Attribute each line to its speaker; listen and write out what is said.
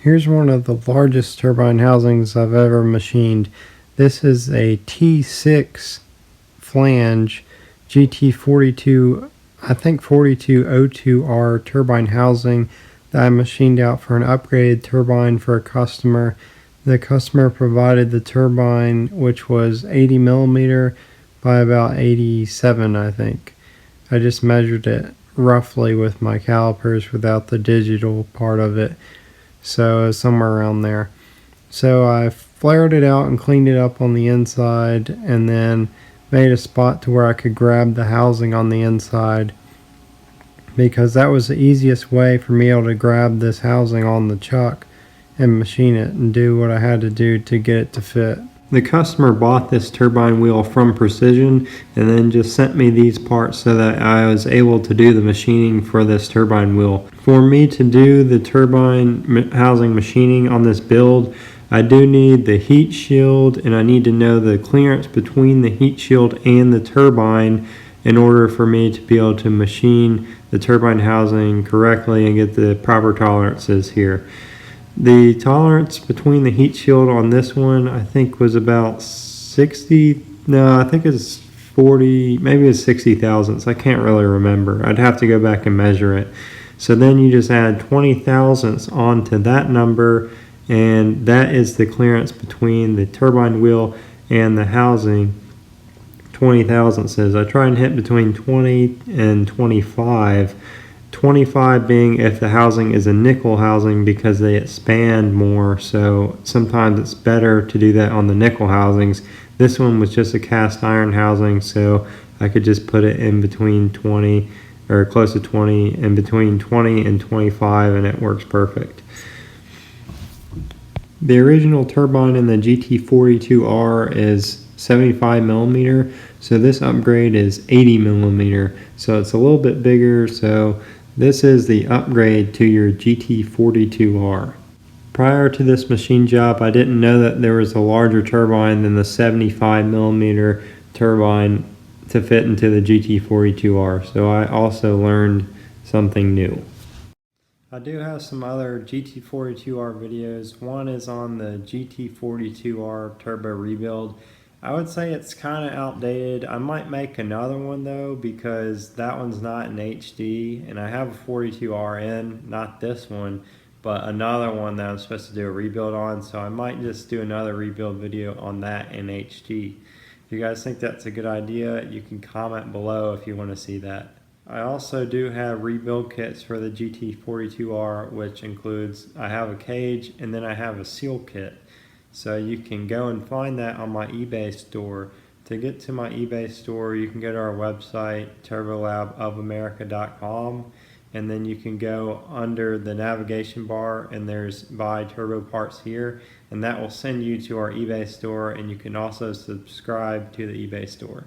Speaker 1: Here's one of the largest turbine housings I've ever machined. This is a T6 flange Gt42, I think 4202R turbine housing that I machined out for an upgraded turbine for a customer. The customer provided the turbine, which was 80 millimeter by about 87, I think. I just measured it roughly with my calipers without the digital part of it. So somewhere around there. So I flared it out and cleaned it up on the inside, and then made a spot to where I could grab the housing on the inside, because that was the easiest way for me to grab this housing on the chuck and machine it and do what I had to do to get it to fit. The customer bought this turbine wheel from Precision and then just sent me these parts so that I was able to do the machining for this turbine wheel. For me to do the turbine housing machining on this build, I do need the heat shield, and I need to know the clearance between the heat shield and the turbine in order for me to be able to machine the turbine housing correctly and get the proper tolerances here. The tolerance between the heat shield on this one, I think, was about 60, no, I think it's 40, maybe it's 60 thousandths. I can't really remember. I'd have to go back and measure it. So then you just add 20 thousandths onto that number, and that is the clearance between the turbine wheel and the housing. 20 thousandths is. I try and hit between 20 and 25. 25 being if the housing is a nickel housing, because they expand more, so sometimes it's better to do that on the nickel housings. This one was just a cast iron housing, so I could just put it in between 20 or close to 20, in between 20 and 25, and it works perfect. The original turbine in the Gt42R is 75 millimeter, so this upgrade is 80 millimeter, so it's a little bit bigger. So this is the upgrade to your Gt42R. Prior to this machine job, I didn't know that there was a larger turbine than the 75 millimeter turbine to fit into the Gt42R, so I also learned something new. I do have some other Gt42R videos. One is on the Gt42R turbo rebuild. I would say it's kind of outdated. I might make another one though, because that one's not in HD, and I have a 42R in, not this one, but another one that I'm supposed to do a rebuild on, so I might just do another rebuild video on that in HD. If you guys think that's a good idea, you can comment below if you want to see that. I also do have rebuild kits for the Gt42R, which includes, I have a cage and then I have a seal kit. So you can go and find that on my eBay store. To get to my eBay store, you can go to our website, turbolabofamerica.com, and then you can go under the navigation bar and there's buy turbo parts here, and that will send you to our eBay store, and you can also subscribe to the eBay store.